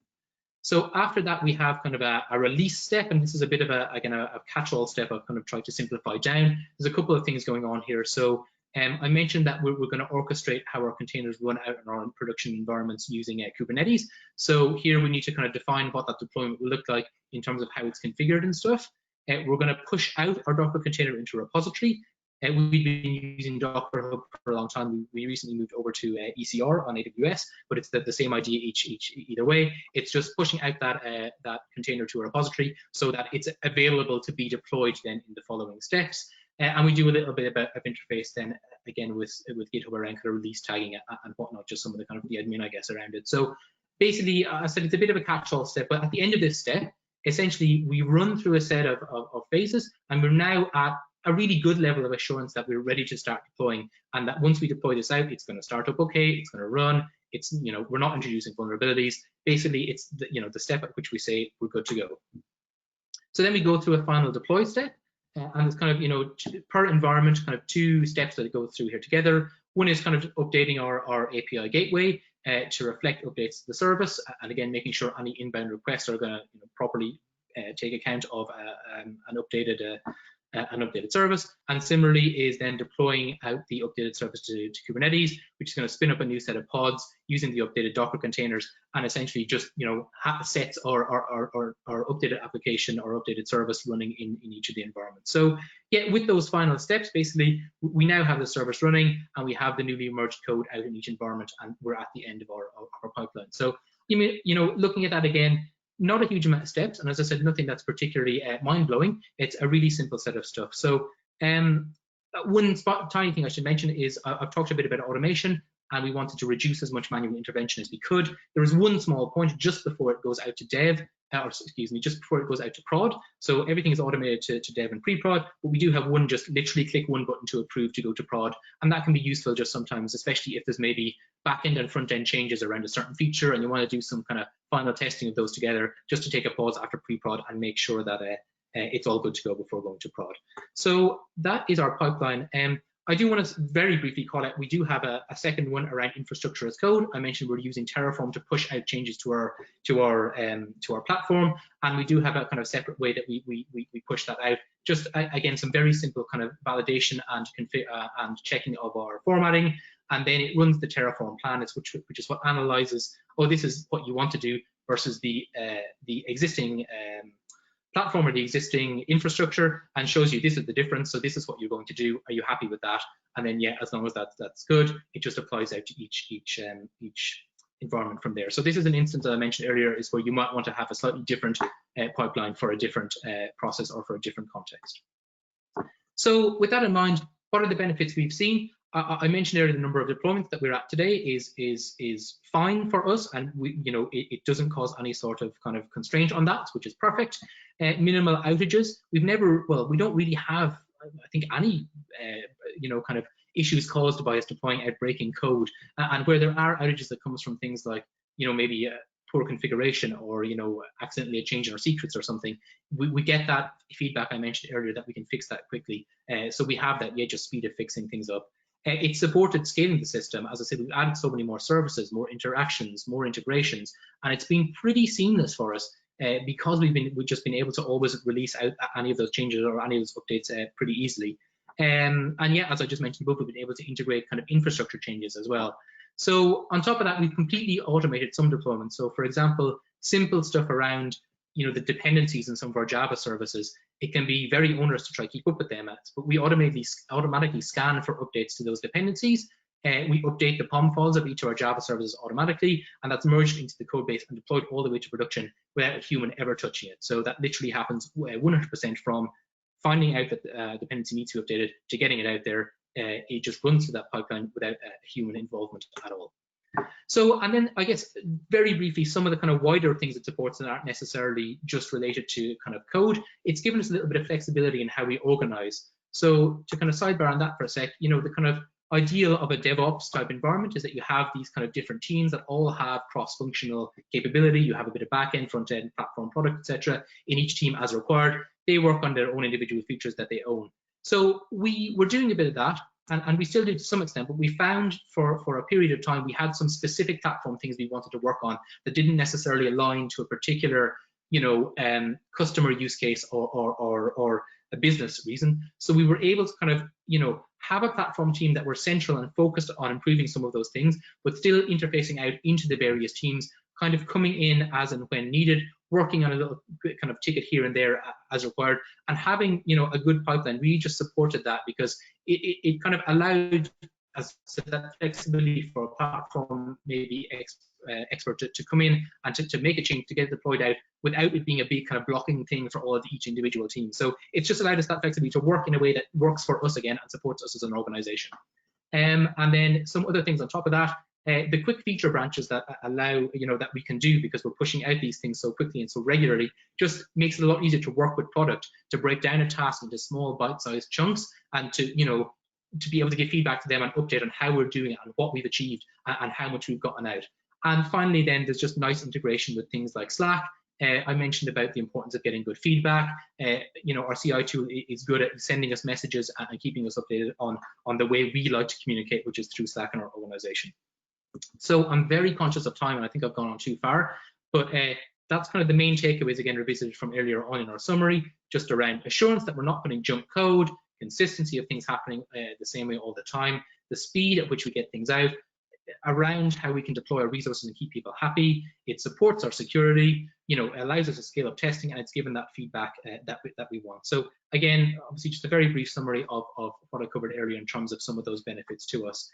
So after that, we have kind of a release step, and this is a bit of a catch-all step I've kind of tried to simplify down. There's a couple of things going on here. So I mentioned that we're going to orchestrate how our containers run out in our production environments using Kubernetes. So here we need to kind of define what that deployment will look like in terms of how it's configured and stuff. We're going to push out our Docker container into a repository. We've been using Docker Hub for a long time. We recently moved over to ECR on AWS, but it's the same idea either way. It's just pushing out that container to a repository so that it's available to be deployed then in the following steps. And we do a little bit of interface then again with GitHub around kind of release tagging and whatnot, just some of the kind of the admin, I guess, around it. So basically, I said it's a bit of a catch-all step, but at the end of this step, essentially we run through a set of phases, and we're now at a really good level of assurance that we're ready to start deploying, and that once we deploy this out, it's going to start up okay, it's going to run, it's, you know, we're not introducing vulnerabilities. Basically, it's the, you know, the step at which we say we're good to go. So then we go through a final deploy step, and it's kind of, you know, per environment, kind of 2 steps that go through here together. One is kind of updating our API gateway to reflect updates to the service, and again, making sure any inbound requests are going to, you know, properly take account of an updated service. And similarly is then deploying out the updated service to Kubernetes, which is going to spin up a new set of pods using the updated Docker containers, and essentially just, you know, sets our updated application or updated service running in each of the environments. So yeah, with those final steps, basically we now have the service running and we have the newly merged code out in each environment, and we're at the end of our pipeline. So you know, looking at that again, not a huge amount of steps, and as I said, nothing that's particularly mind-blowing. It's a really simple set of stuff. So one tiny thing I should mention is I've talked a bit about automation, and we wanted to reduce as much manual intervention as we could. There is one small point just before it goes out to dev, or excuse me, just before it goes out to prod. So everything is automated to dev and pre-prod, but we do have one, just literally click one button to approve to go to prod. And that can be useful just sometimes, especially if there's maybe back-end and front-end changes around a certain feature and you want to do some kind of final testing of those together, just to take a pause after pre-prod and make sure that it's all good to go before going to prod. So that is our pipeline. I do want to very briefly call out, we do have a second one around infrastructure as code. I mentioned we're using Terraform to push out changes to our platform, and we do have a kind of separate way that we push that out. Just again, some very simple kind of validation and checking of our formatting, and then it runs the Terraform plan, which is what analyzes, oh, this is what you want to do versus the existing platform or the existing infrastructure, and shows you this is the difference, so this is what you're going to do, are you happy with that? And then yeah, as long as that's good, it just applies out to each environment from there. So this is an instance that I mentioned earlier, is where you might want to have a slightly different pipeline for a different process or for a different context. So with that in mind, what are the benefits we've seen? I mentioned earlier the number of deployments that we're at today is fine for us, and it doesn't cause any sort of kind of constraint on that, which is perfect. Minimal outages. We don't really have, I think, any kind of issues caused by us deploying out breaking code, and where there are outages that comes from things like maybe poor configuration or accidentally a change in our secrets or something, we get that feedback I mentioned earlier that we can fix that quickly. So we have that just speed of fixing things up. It supported scaling the system. As I said, we've added so many more services, more interactions, more integrations, and it's been pretty seamless for us because we've just been able to always release out any of those changes or any of those updates pretty easily. And yeah, as I just mentioned above, we've been able to integrate kind of infrastructure changes as well. So on top of that, we've completely automated some deployments. So for example, simple stuff around the dependencies in some of our Java services, it can be very onerous to try to keep up with them, but we automatically scan for updates to those dependencies. We update the POM files of each of our Java services automatically, and that's merged into the code base and deployed all the way to production without a human ever touching it. So that literally happens 100% from finding out that the dependency needs to be updated to getting it out there. It just runs through that pipeline without human involvement at all. So, and then I guess very briefly, some of the kind of wider things it supports that aren't necessarily just related to kind of code. It's given us a little bit of flexibility in how we organize. So to kind of sidebar on that for a sec, the kind of ideal of a DevOps type environment is that you have these kind of different teams that all have cross-functional capability. You have a bit of back-end, front-end, platform, product, etc. in each team as required. They work on their own individual features that they own. So we were doing a bit of that. And we still do to some extent, but we found for a period of time, we had some specific platform things we wanted to work on that didn't necessarily align to a particular, customer use case or a business reason. So we were able to kind of, have a platform team that were central and focused on improving some of those things, but still interfacing out into the various teams, kind of coming in as and when needed, working on a little kind of ticket here and there as required, and having, you know, a good pipeline really just supported that, because it kind of allowed as that flexibility for a platform maybe expert to come in and to make a change, to get it deployed out without it being a big kind of blocking thing for all of each individual team. So it's just allowed us that flexibility to work in a way that works for us again and supports us as an organization. And then some other things on top of that, the quick feature branches that allow, you know, that we can do because we're pushing out these things so quickly and so regularly, just makes it a lot easier to work with product, to break down a task into small bite-sized chunks, and to, you know, to be able to give feedback to them and update on how we're doing it and what we've achieved and how much we've gotten out. And finally, then there's just nice integration with things like Slack. I mentioned about the importance of getting good feedback. You know, our CI tool is good at sending us messages and keeping us updated on the way we like to communicate, which is through Slack in our organization. So I'm very conscious of time, and I think I've gone on too far, but that's kind of the main takeaways, again, revisited from earlier on in our summary, just around assurance that we're not putting junk code, consistency of things happening the same way all the time, the speed at which we get things out, around how we can deploy our resources and keep people happy. It supports our security, you know, allows us to scale up testing, and it's given that feedback that we want. So again, obviously just a very brief summary of what I covered earlier in terms of some of those benefits to us.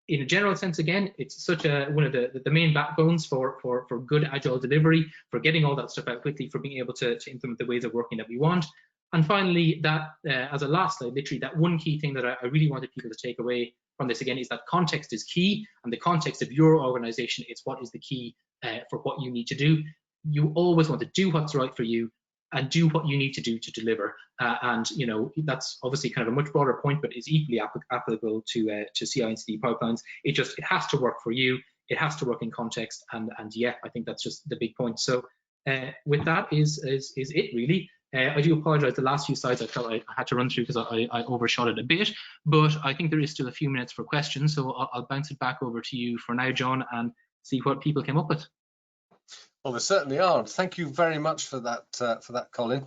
In a general sense, again, it's such a one of the main backbones for good agile delivery, for getting all that stuff out quickly, for being able to implement the ways of working that we want. And finally, that as a last slide, literally that one key thing that I really wanted people to take away from this again is that context is key, and the context of your organization is what is the key for what you need to do. You always want to do what's right for you and do what you need to do to deliver. And you know, that's obviously kind of a much broader point, but is equally applicable to CI and CD pipelines. It has to work for you. It has to work in context, and yeah, I think that's just the big point. So with that is it really. I do apologize, the last few slides I felt I had to run through because I overshot it a bit, but I think there is still a few minutes for questions, so I'll bounce it back over to you for now, John, and see what people came up with. Well, there certainly are. Thank you very much for that, Colin.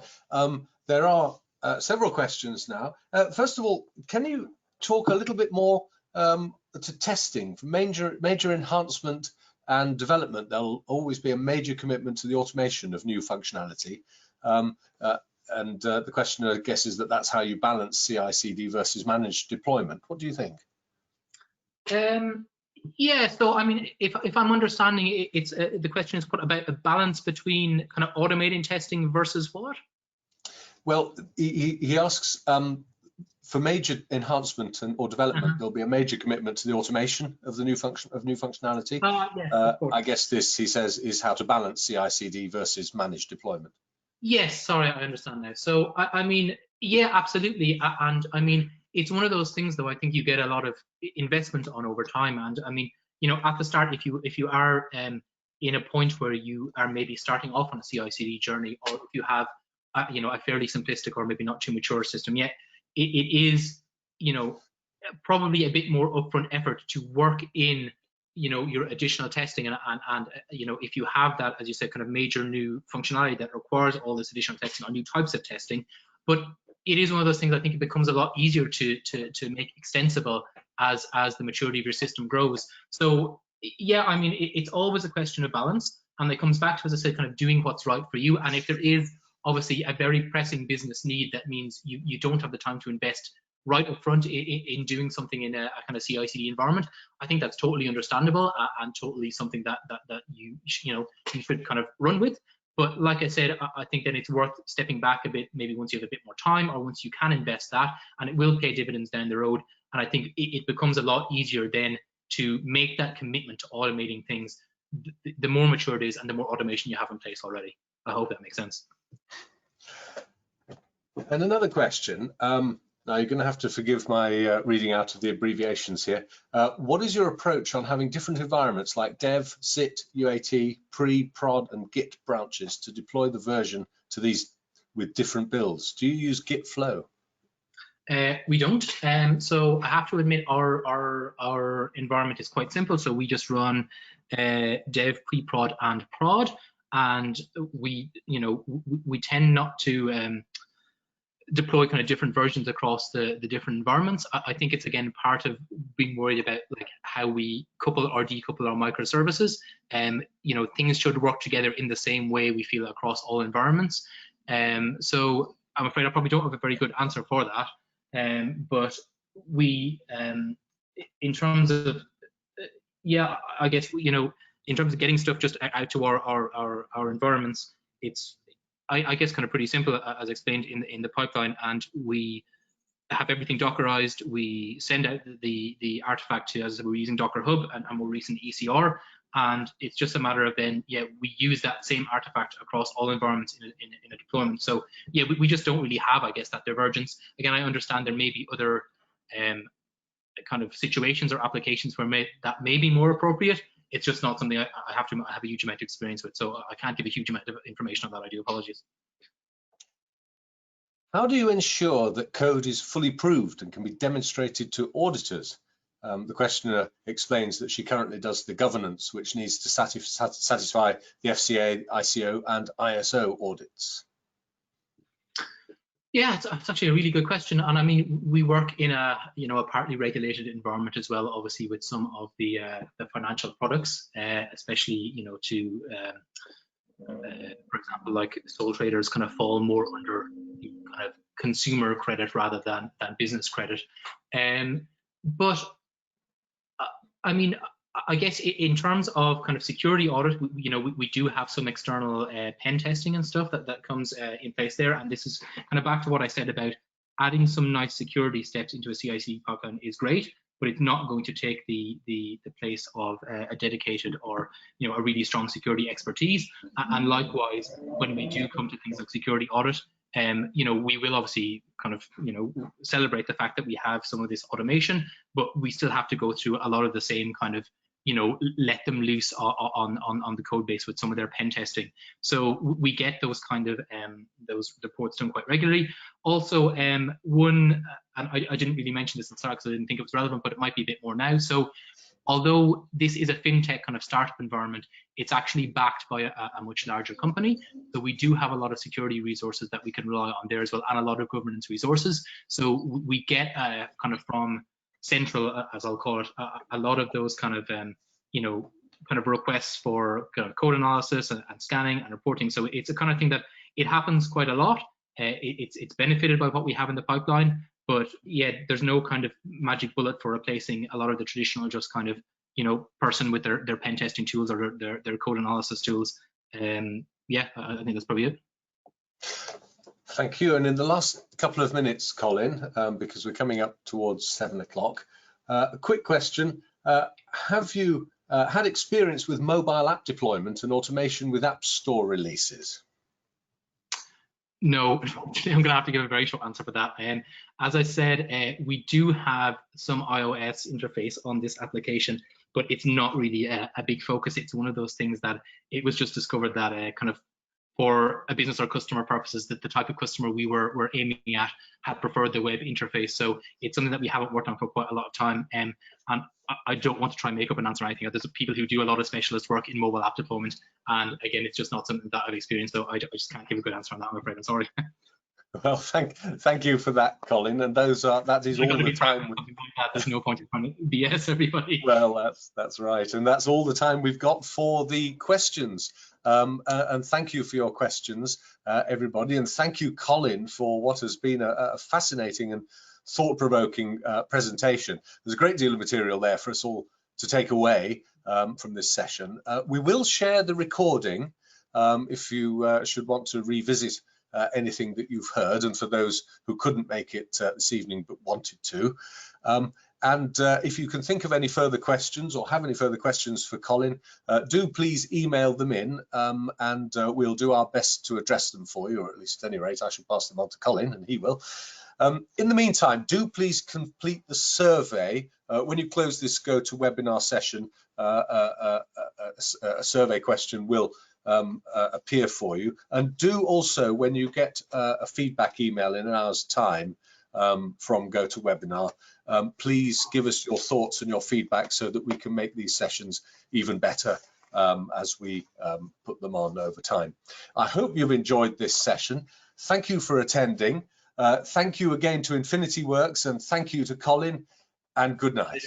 There are several questions now. First of all, can you talk a little bit more to testing? For major enhancement and development, there'll always be a major commitment to the automation of new functionality. And the question, I guess, is that's how you balance CI/CD versus managed deployment. What do you think? Yeah, so I mean, if I'm understanding it, it's the question is put about a balance between kind of automating testing versus what? Well, he asks for major enhancement or development, there'll be a major commitment to the automation of the new functionality. Yeah, I guess this, he says, is how to balance CI/CD versus managed deployment. Yes, sorry, I understand now. So I mean, yeah, absolutely, and I mean, it's one of those things, though, I think you get a lot of investment on over time. And I mean, you know, at the start, if you are in a point where you are maybe starting off on a CI/CD journey, or if you have you know, a fairly simplistic or maybe not too mature system yet, it is, you know, probably a bit more upfront effort to work in, you know, your additional testing, and you know, if you have that, as you said, kind of major new functionality that requires all this additional testing on new types of testing. But it is one of those things, I think it becomes a lot easier to make extensible as the maturity of your system grows. So yeah, I mean, it's always a question of balance, and it comes back to, as I said, kind of doing what's right for you. And if there is obviously a very pressing business need that means you don't have the time to invest right up front in doing something in a kind of CI/CD environment, I think that's totally understandable and totally something that you know, you should kind of run with. But like I said, I think that it's worth stepping back a bit, maybe once you have a bit more time, or once you can invest that, and it will pay dividends down the road. And I think it becomes a lot easier then to make that commitment to automating things, the more mature it is and the more automation you have in place already. I hope that makes sense. And another question, now you're going to have to forgive my reading out of the abbreviations here. What is your approach on having different environments like dev, sit, UAT, pre, prod, and git branches to deploy the version to these with different builds? Do you use git flow? We don't. So I have to admit, our environment is quite simple. So we just run dev, pre-prod, and prod, and we, you know, we tend not to deploy kind of different versions across the different environments. I think it's again part of being worried about like how we couple or decouple our microservices. You know, things should work together in the same way, we feel, across all environments. So I'm afraid I probably don't have a very good answer for that. But we, in terms of, yeah, I guess, you know, in terms of getting stuff just out to our environments, it's, I guess, kind of pretty simple, as explained in the pipeline, and we have everything Dockerized. We send out the artifact to, as we're using Docker Hub and more recent ECR, and it's just a matter of then, yeah, we use that same artifact across all environments in a deployment. So yeah, we just don't really have, I guess, that divergence. Again, I understand there may be other kind of situations or applications where that may be more appropriate. It's just not something I have a huge amount of experience with, so I can't give a huge amount of information on that. I do apologize. How do you ensure that code is fully proved and can be demonstrated to auditors? The questioner explains that she currently does the governance, which needs to satisfy the FCA, ICO, and ISO audits. Yeah, it's actually a really good question, and I mean, we work in a partly regulated environment as well, obviously, with some of the financial products, especially to for example, like sole traders kind of fall more under kind of consumer credit rather than business credit. But I mean, I guess in terms of kind of security audit, we do have some external pen testing and stuff that comes in place there. And this is kind of back to what I said about adding some nice security steps into a CI/CD pipeline is great, but it's not going to take the place of a dedicated or a really strong security expertise. And likewise, when we do come to things like security audit, we will obviously kind of celebrate the fact that we have some of this automation, but we still have to go through a lot of the same kind of let them loose on the code base with some of their pen testing. So we get those kind of those reports done quite regularly. Also, one, and I didn't really mention this at the start because I didn't think it was relevant, but it might be a bit more now. So although this is a fintech kind of startup environment, it's actually backed by a much larger company. So we do have a lot of security resources that we can rely on there as well, and a lot of governance resources. So we get kind of from central, as I'll call it, a lot of those kind of kind of requests for kind of code analysis and scanning and reporting. So it's a kind of thing that it happens quite a lot. It's benefited by what we have in the pipeline, but yeah, there's no kind of magic bullet for replacing a lot of the traditional just kind of person with their pen testing tools or their code analysis tools. Yeah, I think that's probably it. Thank you. And in the last couple of minutes, Colin, because we're coming up towards 7 o'clock, a quick question. Have you had experience with mobile app deployment and automation with App Store releases? No, unfortunately, I'm going to have to give a very short answer for that. As I said, we do have some iOS interface on this application, but it's not really a big focus. It's one of those things that it was just discovered that kind of for a business or customer purposes, that the type of customer we were aiming at had preferred the web interface. So it's something that we haven't worked on for quite a lot of time. And I don't want to try and make up an answer or anything. There's people who do a lot of specialist work in mobile app deployment. And again, it's just not something that I've experienced. So I just can't give a good answer on that, I'm afraid. I'm sorry. Well, thank you for that, Colin. And that is all the time. There's no point in trying to BS everybody. Well, that's right, and that's all the time we've got for the questions. And thank you for your questions, everybody, and thank you, Colin, for what has been a fascinating and thought-provoking presentation. There's a great deal of material there for us all to take away from this session. We will share the recording if you should want to revisit anything that you've heard, and for those who couldn't make it this evening but wanted to. And if you can think of any further questions or have any further questions for Colin, do please email them in, and we'll do our best to address them for you, or at least at any rate I shall pass them on to Colin and he will. In the meantime, do please complete the survey. When you close this GoToWebinar session, a survey question will appear for you, and do also, when you get a feedback email in an hour's time from GoToWebinar, please give us your thoughts and your feedback so that we can make these sessions even better as we put them on over time. I hope you've enjoyed this session. Thank you for attending. Thank you again to Infinity Works, and thank you to Colin, and good night.